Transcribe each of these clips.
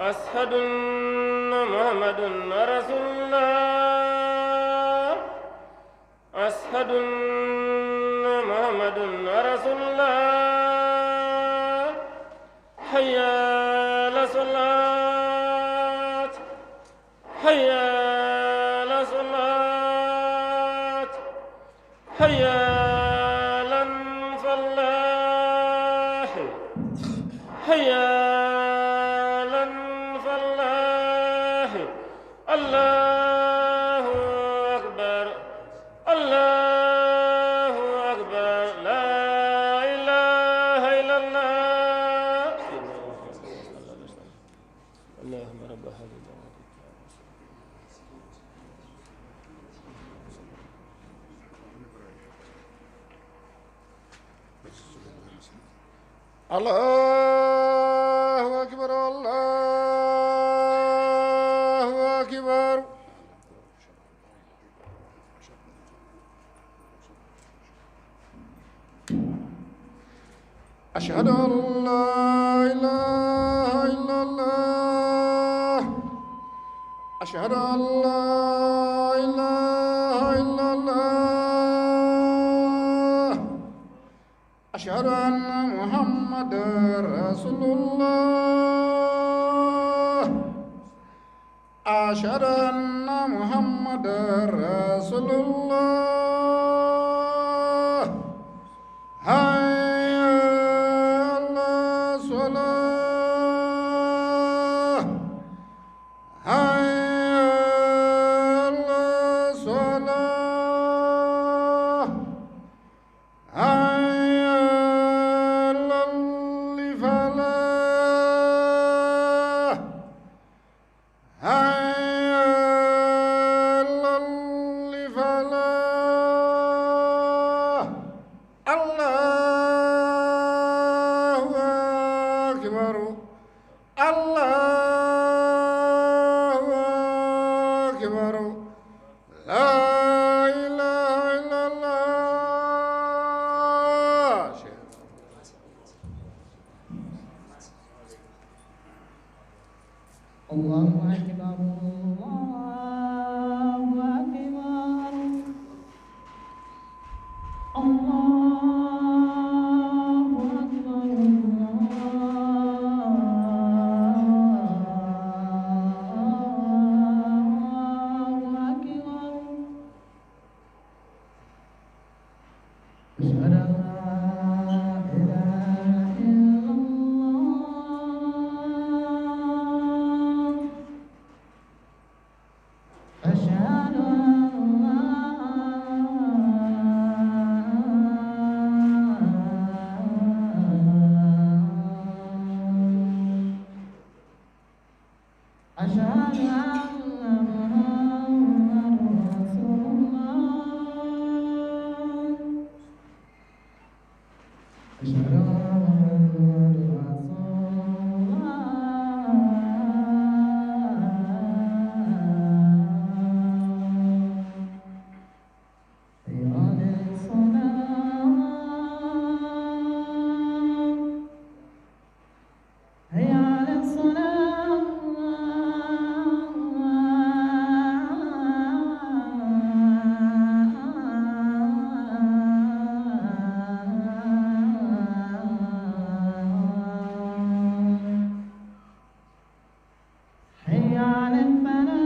أشهد أن محمد رسول الله أشهد أن محمد رسول الله حي على الصلاة حي على الصلاة حي على الفلاح حي على الفلاح الله أكبر الله أكبر لا إله إلا الله اللهم رب هذه الدعوة الله أكبر الله أكبر أشهد أن لا إله إلا الله أشهد أن لا إله إلا الله أشهد أن محمد رسول الله أشهد أن محمد رسول الله حي على الصلاة حي على الصلاة حي على الفلاح حي على الفلاح الله أكبر الله أكبر لا إله إلا الله الله أكبر الله أكبر الله أكبر الله أكبر أشهد أن لا إله إلا الله أشهد أن أشهد أن محمد رسول الله أشهد أن محمد رسول الله حي على الصلاة حي على الصلاة حي على الفلاح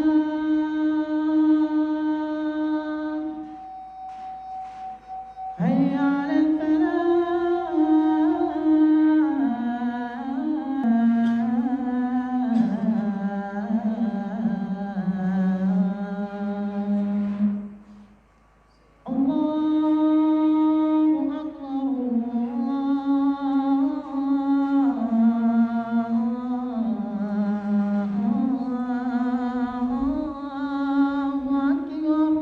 حي على الفلاح الله أكبر الله أكبر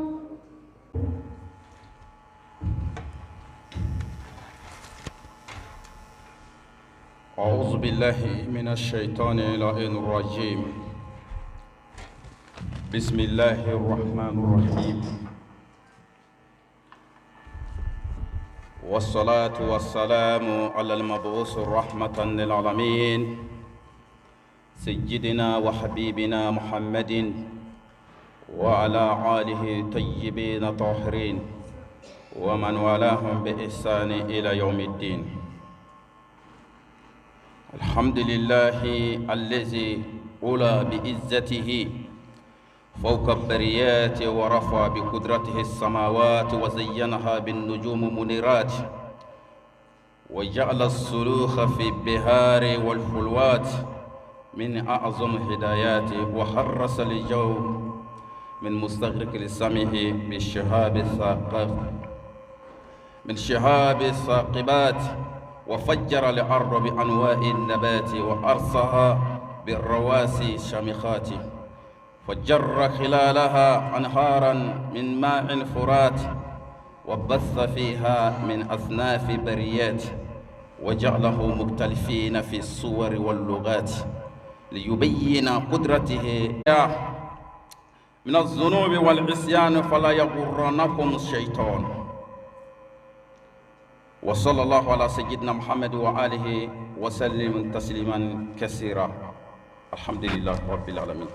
أعوذ بالله من الشيطان اللعين الرجيم بسم الله الرحمن الرحيم والصلاة والسلام على المبعوث رحمة للعالمين سيدنا وحبيبنا محمد وعلى آله طيبين طاهرين ومن والاهم بإحسان إلى يوم الدين. الحمد لله الذي أولى بعزته فوق البريات ورفع بقدرته السماوات وزينها بالنجوم منيرات وجعل الصلوخ في البحار والفلوات من أعظم هدايات وحرس الجو من مستغرق لسمه من شهاب الثاقبات وفجر الأرض بأنواع النبات وأرسها بالرواسي الشامخات فجر خلالها أنهارا من ماء فرات وبث فيها من أصناف بريات وجعله مختلفين في الصور واللغات ليبين قدرته من الذنوب والعصيان فلا يغرنكم الشيطان. وصلى الله على سيدنا محمد وآله وسلم تسليما كثيرا. الحمد لله رب العالمين.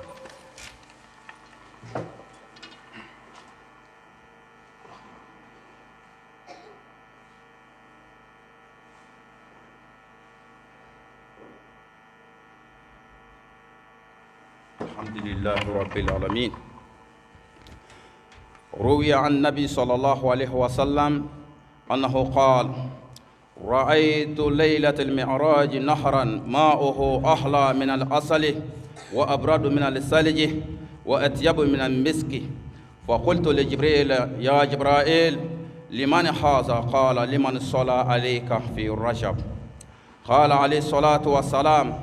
الحمد لله رب العالمين. روي عن النبي صلى الله عليه وسلم أنه قال: رأيت ليلة المعراج نهرا ماؤه أحلى من العسل وأبرد من الثلج وأطيب من المسك، فقلت لجبريل: يا جبرائيل لمن هذا؟ قال: لمن صلى عليك في رجب. قال عليه الصلاة والسلام: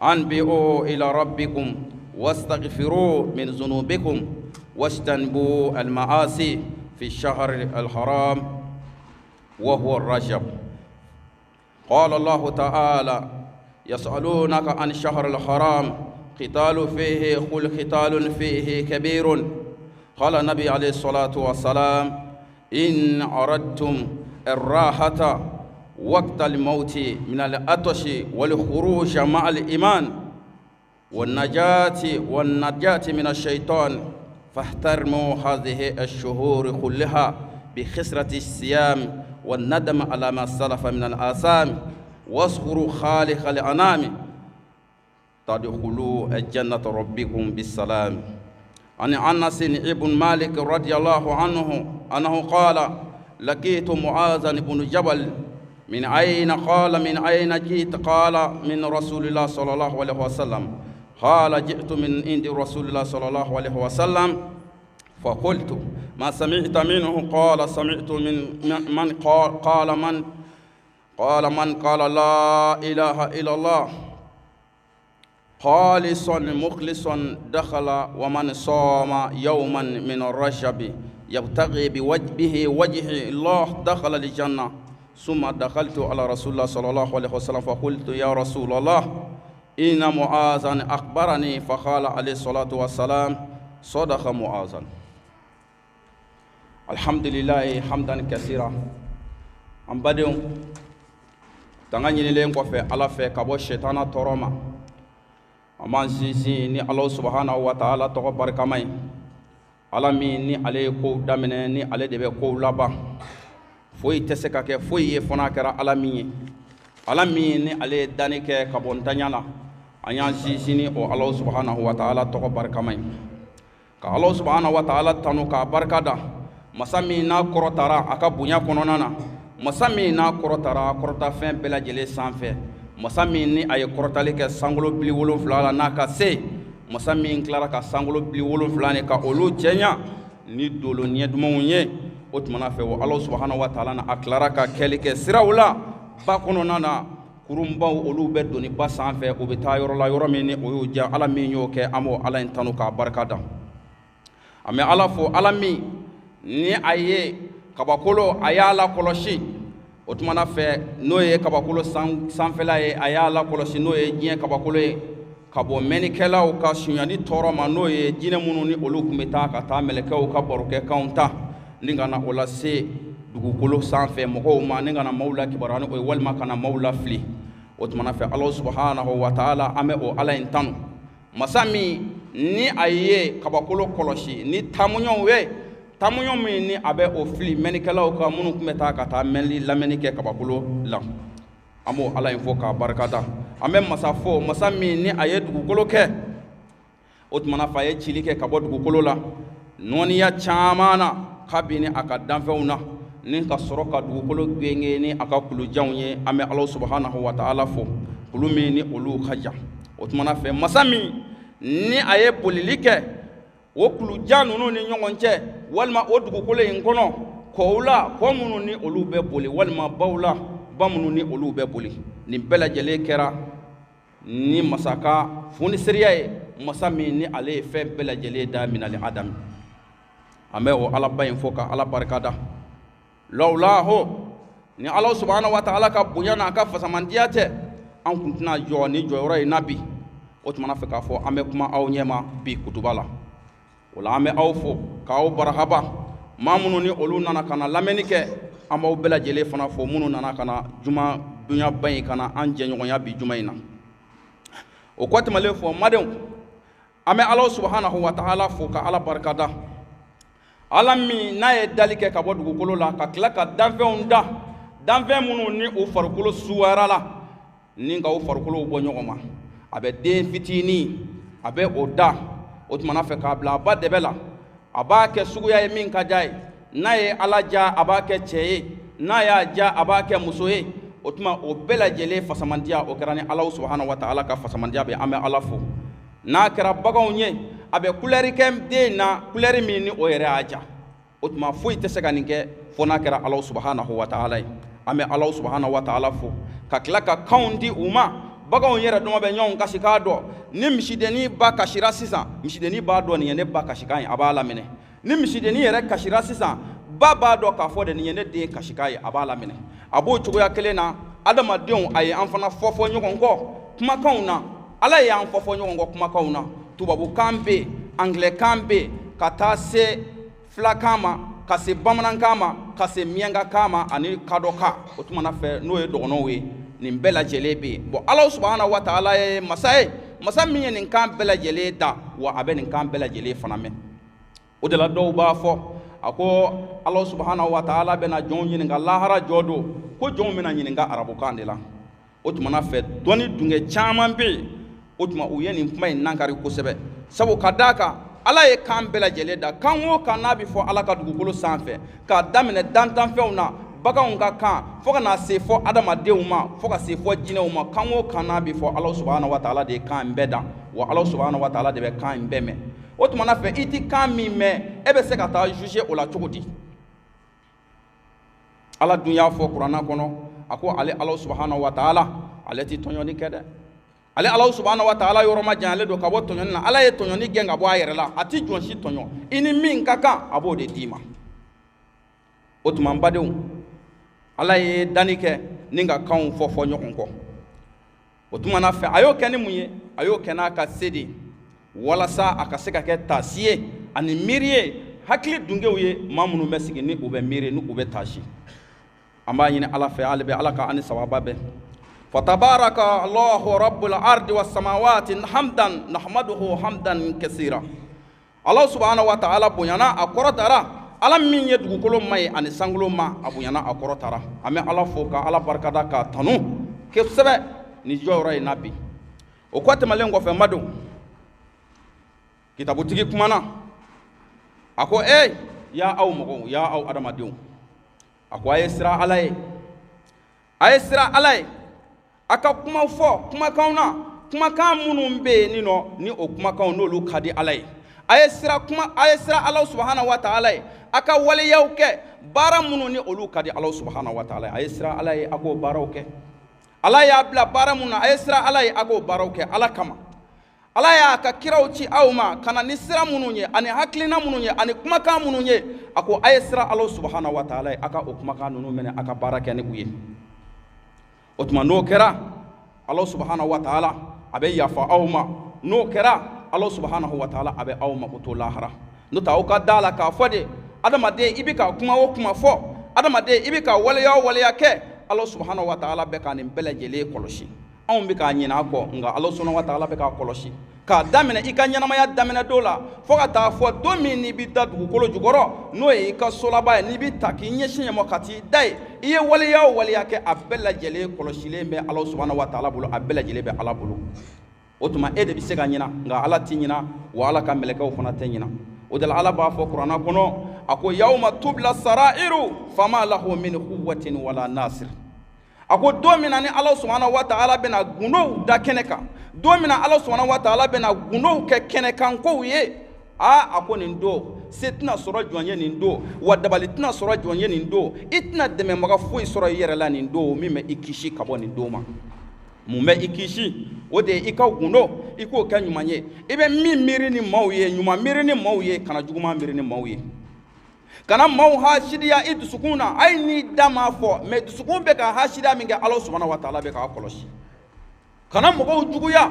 أنبئوا إلى ربكم واستغفروا من ذنوبكم واجتنبوا المعاصي في الشهر الحرام وهو الرجب. قال الله تعالى: يسألونك عن الشهر الحرام قتال فيه قل قتال فيه كبير. قال النبي عليه الصلاة والسلام: إن أردتم الراحة وقت الموت من العطش والخروج مع الإيمان والنجاة من الشيطان فاحترموا هذه الشهور كلها بخسرة الصيام والندم على ما سلف من الآثام واذكروا خالق الأنام تدخلوا الجنة ربكم بالسلام. عن أنس بن مالك رضي الله عنه أنه قال: لقيت معاذ بن جبل. من أين؟ قال: من أين جئت؟ قال: من رسول الله صلى الله عليه وسلم. قال: جئت من عند رسول الله صلى الله عليه وسلم. فقلت: ما سمعت منه؟ قال: سمعت من قال لا إله إلا الله خالصا مخلصا دخل، ومن صام يوما من الرجب يبتغي به وجه الله دخل الجنة. ثم دخلت على رسول الله صلى الله عليه وسلم فقلت: يا رسول الله إن معاذا أخبرني. فقال عليه الصلاة والسلام: صدق معاذ. الحمد لله حمدا كثيرا. أم بديو تغني لين كوفي على في كابو الشيطان تروما أمان سيسي ني الله سبحانه وتعالى تغبر كماي على مين ني عليه كو دامنه ني عليه دبي كو لابا foyi tɛ se ka kɛ foyi ye fana kɛra ala min ye, ala min ni ale ye danni kɛ ka bɔ ntanya la. An y'an sinsin o ala subhanahu wa ta'ala tɔgɔ barikama ye, ka ala subhanahu wa ta'ala tanu k'a barika da. Masa min n'a kɔrɔtara a ka bonya kɔnɔna na, masa min n'a kɔrɔtara a kɔrɔta fɛn bɛɛ lajɛlen sanfɛ, masa min ni a ye kɔrɔtali kɛ sankolo bili 7 la n'a ka se, masa min tilara ka sankolo bili 7 ni ka olu cɛɲa ni dolo ɲɛ dumanw ye. O tumana fɛ o ala subhanahu wa ta'ala na a tilara ka kɛli kɛ siraw la ba kɔnɔna na, kurunbaw olu bɛ doni ba sanfɛ o bɛ taa yɔrɔ la yɔrɔ min ni o y'o diya ala min y'o kɛ. An b'o ala in tanu k'a barika da. An bɛ ala fo, ala min ni a ye kabakolo a y'a lakɔlɔsi. O tumana fɛ n'o ye kabakolo sanfɛla ye a y'a lakɔlɔsi, n'o ye diɲɛ kabakolo ye ka bɔ mɛnnikɛlaw ka suɲani tɔɔrɔ ma, n'o ye jinɛ minnu ni olu tun bɛ taa ka taa mɛlɛkɛw ka barokɛkanw ta ni ka na o lase dugukolo sanfɛ mɔgɔw ma, ni ka na maaw la kibaruya ni o ye walima ka na maaw lafili. o tumana fɛ Allah subhanahu wa ta'ala an bɛ o Ala in tanu masa min ni a ye kabakolo kɔlɔsi ni tamuɲɔw ye tamuɲɔ min ni a bɛ o fili mɛnnikɛlaw ka minnu tun bɛ taa ka taa lamɛnni kɛ kabakolo la an b'o Ala in fɔ k'a barikada an bɛ masa fɔ masa min ni a ye dugukolo kɛ o tumana fɛ a ye cili kɛ ka bɔ dugukolo la nɔniya caman na kabini a ka danfɛnw na ni ka sɔrɔ ka dugukolo genge ni a ka kulujanw ye an bɛ Allah subhanahu wa ta'ala fɔ kulu min ni olu ka jan o tumana fɛ masa min ni a ye bolili kɛ o kulujan ninnu ni ɲɔgɔn cɛ walima o dugukolo in kɔnɔ kɔw la kɔ minnu ni olu bɛ boli walima baw la ba minnu ni olu bɛ boli nin bɛɛ lajɛlen kɛra ni masaka funiseriya ye masa min ni ale ye fɛn bɛɛ lajɛlen da minali Adam an bɛ o Alaba in fɔ ka Ala barikada lawlahu ni Allah subhanahu wa ta'ala ka bonya n'a ka fasamandiya tɛ an kun tɛna jɔ ni jɔyɔrɔ in na bi o tumana fɛ k'a fɔ an bɛ kuma aw ɲɛma bi kutuba la o la an bɛ aw fɔ k'aw barahaba maa minnu ni olu nana ka na lamɛnni kɛ an b'aw bɛɛ lajɛlen fana fɔ minnu nana ka na juma dunyaba in ka na an jɛɲɔgɔnya bi juma in na o kɔ tɛmɛlen fɔ madenw an bɛ Allah subhanahu wa ta'ala fɔ ka Ala barikada Ala min n'a ye dali kɛ ka bɔ dugukolo la ka tila ka danfɛnw da danfɛn minnu ni o farikolo suwayara la ni ka o farikolo bɔ ɲɔgɔn ma a bɛ den fitinin a bɛ o da o tumana fɛ k'a bila a ba dɛbɛ la a b'a kɛ suguya ye min ka d'a ye n'a ye Ala ja a b'a kɛ cɛ ye n'a y'a ja a b'a kɛ muso ye o tuma o bɛɛ lajɛlen fasamandiya o kɛra ni Allah subhanahu wa ta'ala ka fasamandiya bɛ an bɛ Ala fo n'a kɛra baganw ye a bɛ couleur kɛ den na couleur min ni o yɛrɛ y'a ja o tuma foyi tɛ se ka nin kɛ fo n'a kɛra Allah subhanahu wa ta'ala ye an bɛ Allah subhanahu wa ta'ala fo ka tila ka kanw di u ma baganw yɛrɛ dɔn bɛ ɲɔgɔn kasi k'a dɔn ni misidennin ba kasira sisan misidennin b'a dɔn nin ye ne ba kasikan ye a b'a laminɛ ni misidennin yɛrɛ kasira sisan ba b'a dɔn k'a fɔ de nin ye ne den kasikan ye a b'a laminɛ a b'o cogoya kelen na adamadenw a ye an fana fɔfɔ ɲɔgɔn kɔ kumakanw na Ala y'an fɔfɔ ɲɔgɔn kɔ kumakanw na tubabukan bɛ yen anglɛkan bɛ yen ka taa se filakan ma ka se bamanankan ma ka se miyankakan ma ani kadɔka o tumana fɛ n'o ye dɔgɔnɔw ye nin bɛɛ lajɛlen bɛ yen bon Allah subhanahu wa ta'ala ye masa ye masa min ye nin kan bɛɛ lajɛlen da wa a bɛ nin kan bɛɛ lajɛlen fana mɛn o de la dɔw b'a fɔ a ko Allah subhanahu wa ta'ala bɛna jɔnw ɲininka lahara jɔ don ko jɔnw bɛna ɲininka arabukan de la o tumana fɛ dɔnni dungɛ caman bɛ yen o tuma u ye nin kuma in nankari kosɛbɛ sabu ka d'a kan Ala ye kan bɛɛ lajɛlen da kan o kan n'a bɛ fɔ Ala ka dugukolo sanfɛ k'a daminɛ dantanfɛnw na baganw ka kan fo ka na se fɔ adamadenw ma fo ka se fɔ jinɛw ma kan o kan n'a bɛ fɔ Allah subhanahu wa ta'ala de ye kan in bɛɛ da wa Allah subhanahu wa ta'ala de bɛ kan in bɛɛ mɛn o tumana fɛ i ti kan min mɛn e bɛ se ka taa juger o la cogo di Ala dun y'a fɔ kuranna kɔnɔ a ko ale Allah subhanahu wa ta'ala ale ti tɔɲɔni kɛ dɛ ale Allah subhanahu wa ta'ala yɔrɔ ma janyalen don ka bɔ tɔɲɔni na Ala ye tɔɲɔni gɛn ka bɔ a yɛrɛ la a ti jɔn si tɔɲɔ i ni min ka kan a b'o de d'i ma o tuma n badenw Ala ye danni kɛ ni ka kanw fɔ ɲɔgɔn kɔ o tumana fɛ a y'o kɛ ni mun ye a y'o kɛ n'a ka se de walasa a ka se ka kɛ taasi ye ani miiri ye hakili dunkew ye maa minnu bɛ sigi ni u bɛ miiri ni u bɛ taasi an b'a ɲini Ala fɛ ale bɛ Ala ka ani sababa bɛɛ فتبارك الله رب الأرض والسماوات حمدا نحمده حمدا كثيرا الله سبحانه وتعالى بنيانا أكورتارا على من يدعو ماي أن سانغلو ما أبنيانا أكورتارا أمي الله فوكا الله بركادا كتنو كيف سبب نجوا رأي نبي وقت مالين غفر مدو كتابو تيجي كمانا أكو يا أو مغو يا أو أدم أديو أكو أيسرا علي أيسرا علي aka kuma fɔ kumakanw na kumakan minnu bɛ yen ni nɔ ni o kumakanw n'olu ka di Ala ye a ye sira Ala subhanahu wa ta'ala ye a ka waleyaw kɛ baara minnu ni olu ka di Ala subhanahu wa ta'ala ye a ye sira Ala ye a k'o baaraw kɛ Ala y'a bila baara minnu na a ye sira Ala ye a k'o baaraw kɛ Ala kama Ala y'a ka kiraw ci aw ma ka na ni sira minnu ye ani hakilina minnu ye ani kumakan minnu ye a ko a ye sira Ala subhanahu wa ta'ala ye a ka o kumakan ninnu minɛ a ka baara kɛ ni u ye o tuma n'o kɛra Allah subhanahu wa ta'ala a bɛ yafa aw ma n'o kɛra Allah subhanahu wa ta'ala a bɛ aw ma to lahara n'o tɛ aw ka da la k'a fɔ de adamaden i bɛ ka kuma o kuma fɔ adamaden i bɛ ka waleya o waleya kɛ Allah subhanahu wa ta'ala bɛ ka nin bɛɛ lajɛlen kɔlɔsi anw bɛ k'a ɲin'a kɔ nka Ala subhanahu wa ta'ala bɛ k'a kɔlɔsi k'a daminɛ i ka ɲɛnamaya daminɛ don la fo ka taa fɔ don min n'i bɛ da dugukolo jukɔrɔ n'o ye i ka solaba ye n'i bɛ ta k'i ɲɛsin ɲɛmɔ ka t'i da ye i ye waleya o waleya kɛ a bɛɛ lajɛlen kɔlɔsilen bɛ Ala subhanahu wa ta'ala bolo a bɛɛ lajɛlen bɛ Ala bolo o tuma e de bɛ se ka ɲina nka Ala t'i ɲina wa Ala ka mɛlɛkɛw fana tɛ ɲina o de la Ala b'a fɔ kuranɛ kɔnɔ a ko yawma tubla sarairu fama lahu min quwwatin wala nasir a ko don min na ni Ala subhanahu wa ta'ala bɛna gundow da kɛnɛ kan don min na Ala subhanahu wa ta'ala bɛna gundow kɛ kɛnɛkankow ye a ko nin don se tɛna sɔrɔ jɔn ye nin don wa dabali tɛna sɔrɔ jɔn ye nin don i tɛna dɛmɛbaga foyi sɔrɔ i yɛrɛ la nin don min bɛ i kisi ka bɔ nin don ma mun bɛ i kisi o de ye i ka gundo i k'o kɛ ɲuman ye i bɛ min miiri ni maaw ye ɲuman miiri ni maaw ye kana juguman miiri ni maaw ye kana maaw hasidiya i dusukun na hali n'i da m'a fɔ mais dusukun bɛ ka hasidiya min kɛ Ala subhanahu wa ta'ala bɛ k'a kɔlɔsi kana mɔgɔw juguya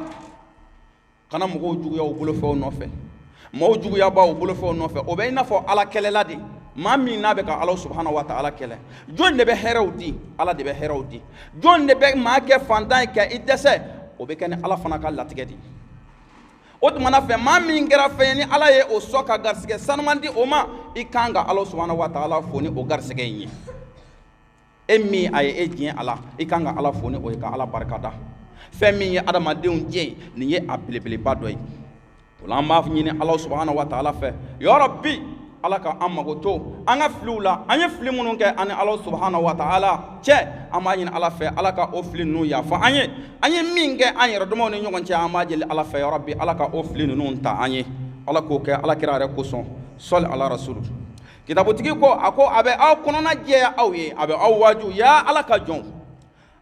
u bolofɛnw nɔfɛ maaw juguya b'a u bolofɛnw nɔfɛ o bɛ i n'a fɔ Ala kɛlɛla de maa min n'a bɛ ka Ala subhanahu wa ta'ala kɛlɛ jɔn de bɛ hɛrɛw di Ala de bɛ hɛrɛw di jɔn de bɛ maa kɛ fantan ye ka i dɛsɛ o bɛ kɛ ni Ala fana ka latigɛ de o tuma na fɛ maa min kɛra fɛn ye ni Ala ye o sɔ ka garisɛgɛ sanuman di o ma i kan ka Ala subhanahu wa ta'ala fo ni o garisɛgɛ in ye e min a ye e diɲɛ a la i kan ka Ala fo ni o ye ka Ala barikada fɛn min ye adamadenw diɲɛ nin ye a belebeleba dɔ ye o la an b'a ɲini Ala subhanahu wa ta'ala fɛ ya Rabbi Ala ka an mago to an ka filiw la an ye fili minnu kɛ ani Ala subhanahu wa ta'ala cɛ an b'a ɲini Ala fɛ Ala ka o fili ninnu yafa an ye min kɛ an yɛrɛ damaw ni ɲɔgɔn cɛ an b'a deli Ala fɛ ya Rabbi Ala ka o fili ninnu ta an ye Ala k'o kɛ Ala kira yɛrɛ kosɔn sɔli ala rasulu kitabutigi ko a ko a bɛ aw kɔnɔna jɛya aw ye a bɛ aw waaju ya Ala ka jɔn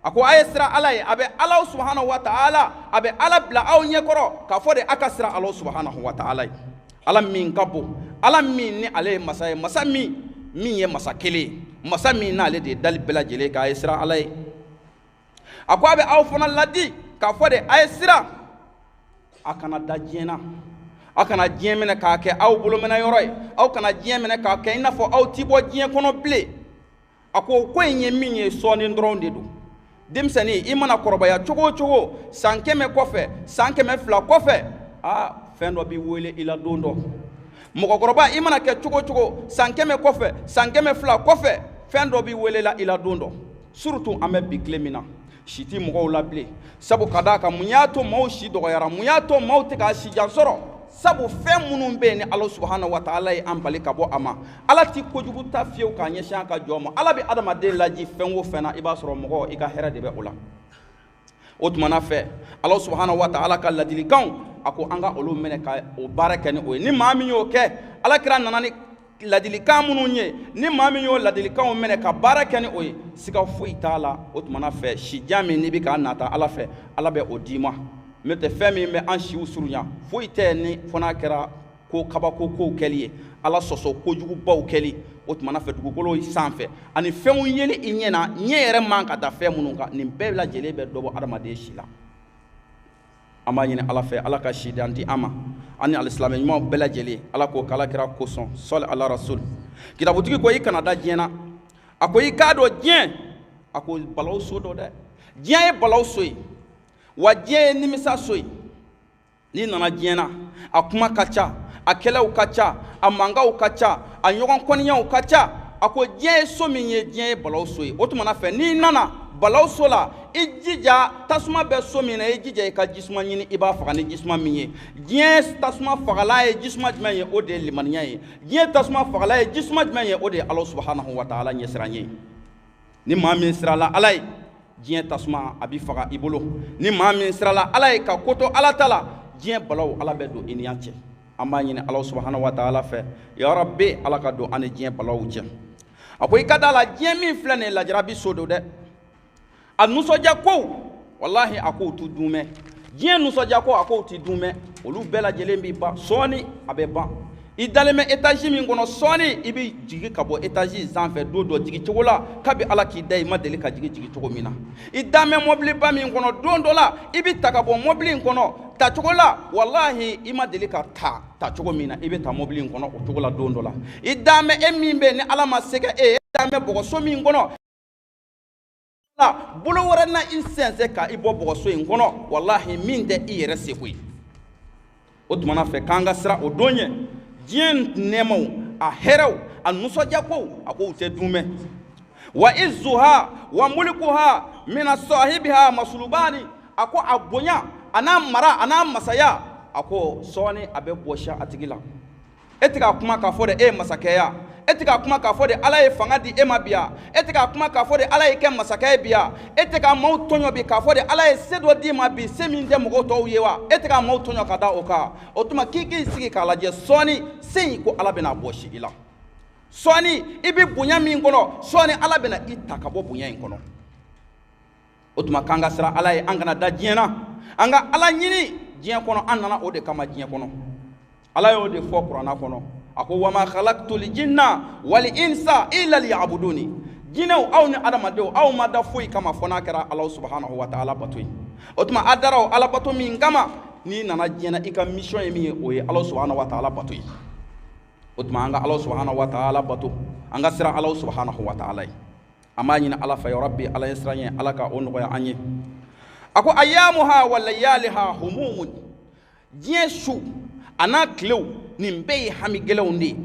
a ko a ye sira Ala ye a bɛ Ala subhanahu wa ta'ala a bɛ Ala bila aw ɲɛkɔrɔ k'a fɔ de a ka sira Ala subhanahu wa ta'ala ye Ala min ka bon Ala min ni ale ye masa ye masa min ye masa kelen masa min n'ale de ye dali bɛɛ lajɛlen k'a ye sira Ala ye a ko a bɛ aw fana ladi k'a fɔ de a ye sira a kana da diɲɛ na a kana diɲɛ minɛ k'a kɛ aw bolominɛ yɔrɔ ye aw kana diɲɛ minɛ k'a kɛ i n'a fɔ aw ti bɔ diɲɛ kɔnɔ bilen a ko ko in ye min ye sɔɔni dɔrɔn de don denmisɛnnin i mana kɔrɔbaya cogo o cogo san 100 kɔfɛ san 200 kɔfɛ fɛn dɔ b'i wele i la don dɔ mɔgɔkɔrɔba i mana kɛ cogo o cogo san 100 kɔfɛ san 200 kɔfɛ fɛn dɔ b'i wele i la don dɔ surtout an bɛ bi tile min na si ti mɔgɔw la bilen sabu ka d'a kan mun y'a to maaw si dɔgɔyara mun y'a to maaw tɛ k'a si jan sɔrɔ sabu fɛn minnu bɛ yen ni Ala subhanahu wa ta'ala ye an bali ka bɔ a ma Ala ti kojugu ta fiyewu k'a ɲɛsin an ka jɔn ma Ala bɛ adamaden laji fɛn o fɛn na i b'a sɔrɔ mɔgɔ i ka hɛrɛ de bɛ o la o tuma na fɛ Ala subhanahu wa ta'ala ka ladilikanw a ko an ka olu minɛ ka o baara kɛ ni o ye ni maa min y'o kɛ Ala kira nana ni ladilikan minnu ye ni maa min y'o ladilikanw minɛ ka baara kɛ ni o ye siga foyi t'a la o tuma na fɛ sijan min n'i bɛ k'a nata Ala fɛ Ala bɛ o d'i ma n'o tɛ fɛn min bɛ an siw surunya foyi tɛ ni fo n'a kɛra ko kabako kow kɛli ye Ala sɔsɔ kojugubaw kɛli o tuma na fɛ dugukolo sanfɛ ani fɛnw yeli i ɲɛ na ɲɛ yɛrɛ man ka da fɛn minnu kan nin bɛɛ lajɛlen bɛ dɔ bɔ adamaden si la an b'a ɲini Ala fɛ Ala ka si di an di an ma ani alisilamɛ ɲumanw bɛɛ lajɛlen Ala k'o k'ala kira kosɔn sɔli ala rasul kitabutigi ko i kana da diɲɛ na a ko i k'a dɔn diɲɛ a ko balawu so dɔ dɛ diɲɛ ye balawu so ye wa diɲɛ ye nimisa so ye n'i nana diɲɛ na a kuma ka ca a kɛlɛw ka ca a mankanw ka ca a ɲɔgɔn kɔniyaw ka ca a ko diɲɛ ye so min ye diɲɛ ye balawu so ye o tuma na fɛ n'i nana balawu so la i jija tasuma bɛ so min na i jija i ka jisuma ɲini i b'a faga ni jisuma min ye diɲɛ tasuma fagala ye jisuma jumɛn ye o de ye limaniya ye diɲɛ tasuma fagala ye jisuma jumɛn ye o de ye Ala subhanahu wa ta'ala ɲɛsiran ye ni maa min sirala Ala ye diɲɛ tasuma a b'i faga i bolo ni maa min sirala Ala ye ka ko to Ala ta la diɲɛ balawu Ala bɛ don i ni an cɛ an b'a ɲini Ala subhanahu wa ta'ala fɛ ya Rabbi Ala ka don an ni diɲɛ balawu cɛ a ko i ka da la diɲɛ min filɛ nin ye lajarabi so don dɛ a nusɔdiya kow wallahi a kow t'u dun mɛn diɲɛ nusɔdiya ko a kow t'i dun mɛn olu bɛɛ lajɛlen b'i ban sɔɔni a bɛ ban i dalen bɛ étage min kɔnɔ sɔɔni i bɛ jigin ka bɔ étage sanfɛ don dɔ jigin cogo la kabi Ala k'i da i ma deli ka jigin cogo min na i dan bɛ mɔbiliba min kɔnɔ don dɔ la i bɛ ta ka bɔ mɔbili in kɔnɔ ta cogo la wallahi i ma deli ka ta cogo min na i bɛ ta mɔbili in kɔnɔ o cogo la don dɔ la i dan bɛ e min bɛ ni Ala ma se ka e dan bɛ bɔgɔso min kɔnɔ la bolo wɛrɛ na i sɛnsɛn ka i bɔ bɔgɔso in kɔnɔ walahi min tɛ i yɛrɛ seko ye o tuma na fɛ k'an ka sira o don ye diɲɛ nɛɛmaw a hɛrɛw a nusɔdiyakow a ko u tɛ dunmɛ wa izzuha wa mulkuha min sahibiha masulubani a ko a bonya a n'a mara a n'a masaya a ko sɔɔni a bɛ bɔsi a tigi la e tɛ ka kuma k'a fɔ de e ye masakɛya e tɛ ka kuma k'a fɔ de ala ye fanga di e ma bi ya e tɛ ka kuma k'a fɔ de ala ye kɛ masakɛ ye bi ya e tɛ ka maaw tɔɲɔ bi k'a fɔ de ala ye se dɔ d'i ma bi se min tɛ mɔgɔw tɔw ye wa e tɛ ka maaw tɔɲɔ ka da o kan o tuma k'i k'i sigi k'a lajɛ sɔɔni se in ko ala bɛna bɔsi i la sɔɔni i bɛ bonya min kɔnɔ sɔɔni ala bɛna i ta ka bɔ bonya in kɔnɔ o tuma k'an ka siran ala ye an kana da diɲɛ na an ka ala ɲini diɲɛ kɔnɔ an nana o de kama diɲɛ kɔnɔ ala y'o de fɔ kuranna kɔnɔ a ko wama khalaqtul jinna wal insa illa liya'buduni jinɛw aw ni adamadenw aw ma da foyi kama fɔ n'a kɛra ala subhanahu wa ta'ala bato ye o tuma a dara o ala bato min kama n'i nana diɲɛ na i ka mission ye min ye o ye ala subhanahu wa ta'ala bato ye o tuma an ka ala subhanahu wa ta'ala bato an ka siran ala subhanahu wa ta'ala ye an b'a ɲini ala fɛ ya rabbi ala ye siran ye ala ka o nɔgɔya an ye a ko ayyamuha wa layaliha humumun diɲɛ su a n'a tilew nin bɛɛ ye hami gɛlɛnw de ye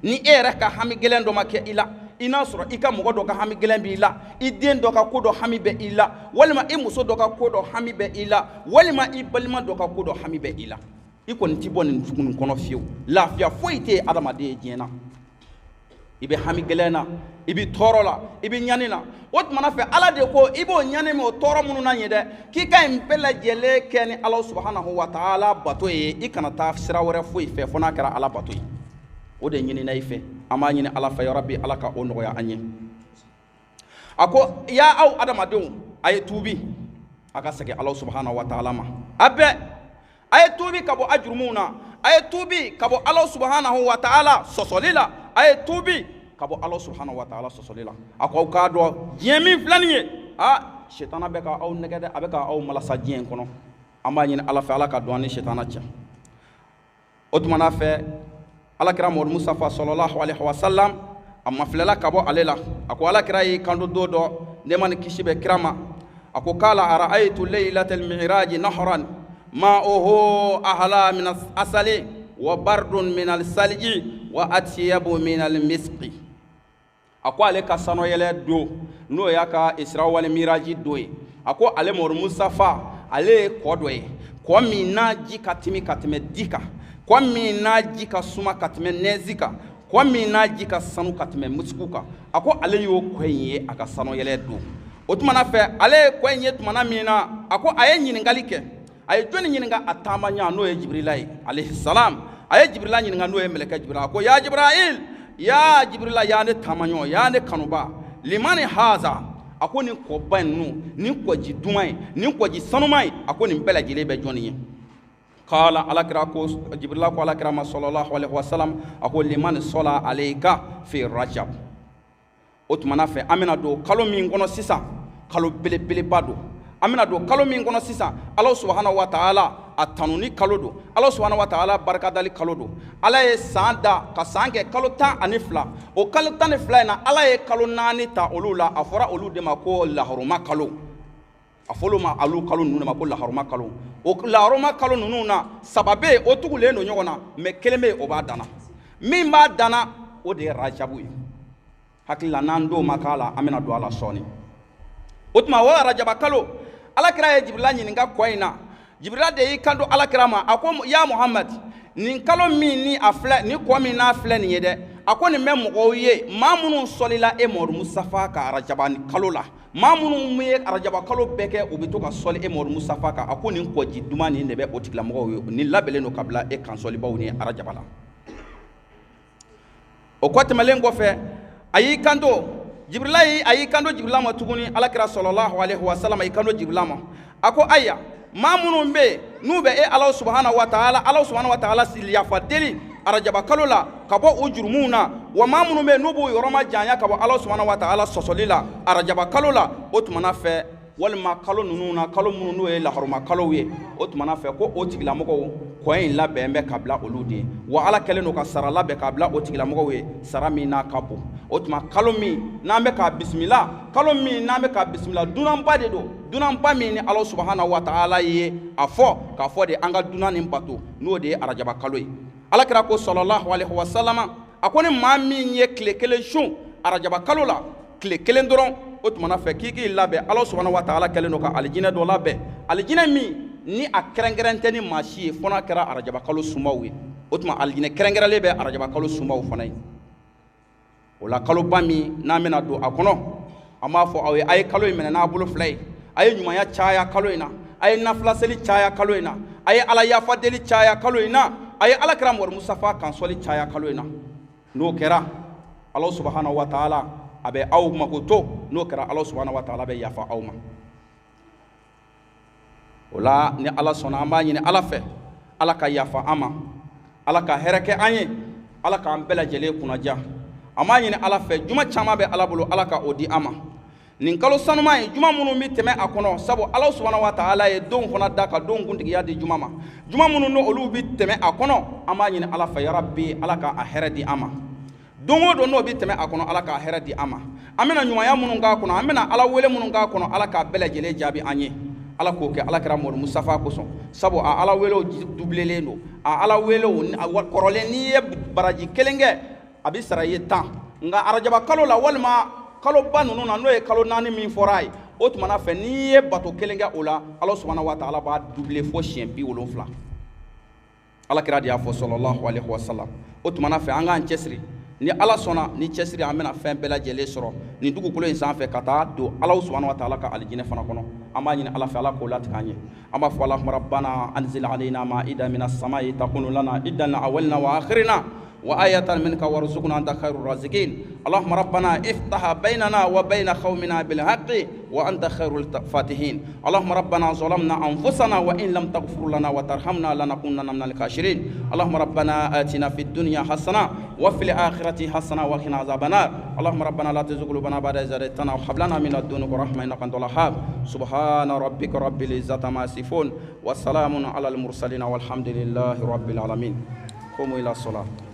ni e yɛrɛ ka hami gɛlɛn dɔ ma kɛ i la i n'a sɔrɔ i ka mɔgɔ dɔ ka hami gɛlɛn b'i la i den dɔ ka ko dɔ hami bɛ i la walima i muso dɔ ka ko dɔ hami bɛ i la walima i balima dɔ ka ko dɔ hami bɛ i la i kɔni t'i bɔ nin nin kɔnɔ fiyewu lafiya foyi tɛ ye adamaden ye diɲɛ na i bɛ hami gɛlɛn na i bɛ tɔɔrɔ la i bɛ ɲani na o tuma fɛ ala de ko i b'o ɲani min o tɔɔrɔ minnu na ye dɛ k'i ka nin bɛɛ lajɛlen kɛ ni ala subhanahu wa ta'ala bato ye i kana taa sira wɛrɛ foyi fɛ fo n'a kɛra ala bato ye o de ɲinina i fɛ an b'a ɲini ala fɛ ya rabbi ala ka o nɔgɔya an ye a ko ya aw adamadenw a ye tuubi a ka segin ala subhanahu wa ta'ala ma a bɛɛ a ye tuubi ka bɔ a jurumunw na a ye tuubi ka bɔ ala subhanahu wa ta'ala sɔsɔli la a ye tuubi ka bɔ ala subhanahu wa ta'ala sɔsɔli la a ko aw k'a dɔn diɲɛ min filɛ nin ye sitana bɛ ka aw nɛgɛ dɛ a bɛ ka aw malasa diɲɛ in kɔnɔ an b'a ɲini ala fɛ ala ka dɔn an ni sitana cɛ o tumana fɛ alakira Muhamadu Mustafa sallallahu alaihi wa sallam a mafilɛla ka bɔ ale la a ko alakira y'i kanto don dɔ nɛɛma ni kisi bɛ kira ma a ko kala ara'aytu laylatal mi'raji nahran ma'uhu ahla min asali wa bardun min al-salji wa atyabu min al-miski a ko ale ka sanoyɛlɛ don n'o y'a ka Isra wal Miraji don ye a ko ale Muhamadu Mustafa ale ye kɔ dɔ ye kɔ min n'a ji ka timi ka tɛmɛ di kan kɔ min n'a ji ka suma ka tɛmɛ nɛnzi kan kɔ min n'a ji ka sanu ka tɛmɛ misiku kan a ko ale y'o kɔ in ye a ka sanoyɛlɛ don o tumana fɛ ale ye kɔ in ye tumana min na a ko a ye ɲininkali kɛ a ye jɔnni ɲininka a taama ɲɛ n'o ye Jibrila ye alayhi salam a ye Jibrila ɲininka n'o ye mɛlɛkɛ Jibrila a ko ya Jibril ya Jibrila ya ne taama ɲɔ ya ne kanuba limani haza a ko nin kɔba in ninnu nin kɔji duman ye nin kɔji sanuman ye a ko nin bɛɛ lajɛlen bɛ jɔnni ye kala alakira ko Jibrila ko alakira ma sallallahu alaihi wasallam a ko limani sɔla alayka fi Rajab o tumana fɛ an bɛna don kalo min kɔnɔ sisan kalo belebeleba don an bɛna don kalo min kɔnɔ sisan ala subhanahu wa ta'ala a tanuni kalo don ala subhanahu wa ta'ala barikadali kalo don ala ye san da ka san kɛ kalo 12 o kalo 12 in na ala ye kalo 4 ta olu la a fɔra olu de ma ko laharuma kalo a fɔlɔ ma alu kalo ninnu de ma ko laharuma kalo o laharuma kalo ninnu na saba bɛ yen o tugulen don ɲɔgɔn na mais kelen bɛ yen o b'a danna min b'a danna o de ye rajabu ye hakili la n'an d'o ma k'a la an bɛna don a la sɔɔni o tuma o rajaba kalo alakira ye Jibrila ɲininka kɔ in na Jibrila de y'i kanto alakira ma a ko ya Muhammad nin kalo min ni a filɛ ni kɔ min n'a filɛ nin ye dɛ a ko nin bɛ mɔgɔw ye maa minnu sɔlila e Muhamadu Mustafa ka arajaba kalo la maa minnu ye arajaba kalo bɛɛ kɛ u bɛ to ka sɔli e Muhamadu Mustafa kan a ko nin kɔji duman nin de bɛ o tigilamɔgɔw ye nin labɛnlen don ka bila e kan sɔlibaw ni arajaba la o kɔ tɛmɛlen kɔfɛ a y'i kanto Jibrila a y'i kanto Jibrila ma tuguni alakira sallallahu alaihi wa sallam a y'i kanto Jibrila ma a ko aya maa minnu bɛ yen n'u bɛ e ala subhanahu wa ta'ala yafa deli arajaba kalo la ka bɔ o jurumunw na wa maa minnu bɛ yen n'u b'u yɔrɔ ma janya ka bɔ ala subhanahu wa ta'ala sɔsɔli la arajaba kalo la o tumana fɛ walima kalo ninnu na kalo minnu n'o ye laharuma kalow ye o tumana fɛ ko o tigilamɔgɔw koin la bembe kabla oludi wa ala kelen no ka sara la be kabla o tigila mo we sara mi na kapo otuma kalomi nambe ka bismillah kalomi nambe ka bismillah dunan ba de do dunan ba mi ni Allah subhanahu wa ta'ala ye afo ka fo de anga dunan ni bato no de arajaba kaloyi ala kira ko sallallahu alaihi wasallam akoni ma mi ye kile kelen shun arajaba kalola kile kelen doron otuma na fe kiki labe Allah subhanahu wa ta'ala kelen no ka aljina do labe aljina mi ni a kɛrɛnkɛrɛn ni maa si ye fo n'a kɛra arajaba kalo sumaw ye o tuma alijinɛ kɛrɛnkɛrɛnlen bɛ arajaba kalo sumaw fana ye o la kaloba min n'an bɛna don a kɔnɔ an b'a fɔ aw ye a ye kalo in minɛ n'a bolo fila ye a ye ɲumanya caya kalo in na a ye nafilaseli caya kalo in na a ye ala yafa deli caya kalo in na a ye alakira Muhamadu Mustafa kansɔli caya kalo in na n'o kɛra Allah subhanahu wa ta'ala a bɛ aw mako to n'o kɛra Allah subhanahu wa ta'ala bɛ yafa aw ma. Ola ni ala sɔnna an b'a ɲini ala fɛ ala ka yafa an ma ala ka hɛrɛ kɛ an ye ala k'an bɛɛ lajɛlen kunnaja an b'a ɲini ala fɛ juma caman bɛ ala bolo ala ka o di an ma nin kalo sanuma ye juma minnu bɛ tɛmɛ a kɔnɔ sabu ala subhanahu wa ta'ala ye don fana da ka don kuntigiya di juma ma juma minnu no olu bɛ tɛmɛ a kɔnɔ an b'a ɲini ala fɛ ya rabbi ala ka a hɛrɛ di an ma don o don n'o bɛ tɛmɛ a kɔnɔ ala ka hɛrɛ di an ma an bɛna ɲumanya minnu k'a kɔnɔ an bɛna ala wele minnu k'a kɔnɔ ala k'a bɛɛ lajɛlen jaabi an ye ala k'o kɛ alakira Muhamadu Mustafa kosɔn sabu a ala welew dublelen don a ala welew kɔrɔlen n'i ye baraji kelen kɛ a bɛ sara i ye 10 nka arajaba kalo la walima kaloba ninnu na n'o ye kalo 4 min fɔra a ye o tuma na fɛ n'i ye bato kelen kɛ o la ala subhanahu wa ta'ala b'a dubler fo siɲɛ 70 alakira de y'a fɔ sallallahu alaihi wasallam o tuma na fɛ an k'an cɛsiri ni ala sɔnna ni cɛsiri an bɛna fɛn bɛɛ lajɛlen sɔrɔ nin dugukolo in sanfɛ ka taa don ala subhanahu wa ta'ala ka alijinɛ fana kɔnɔ an b'a ɲini ala fɛ ala k'o latigɛ an ye an b'a fɔ allahumma rabbana anzil alayna ma'idan minas samai takunu lana idan awwalina wa akhirina وآية منك وارزقنا أنت خير الرازقين اللهم ربنا افتح بيننا وبين قومنا بالحق وأنت خير الفاتحين اللهم ربنا ظلمنا أنفسنا وإن لم تغفر لنا وترحمنا لنكونن من الخاسرين اللهم ربنا آتنا في الدنيا حسنة وفي الآخرة حسنة وقنا عذاب النار اللهم ربنا لا تزغ قلوبنا بعد إذ هديتنا وهب لنا من لدنك رحمة إنك أنت الوهاب سبحان ربك رب العزة عما يصفون والسلام على المرسلين والحمد لله رب العالمين قوموا إلى الصلاة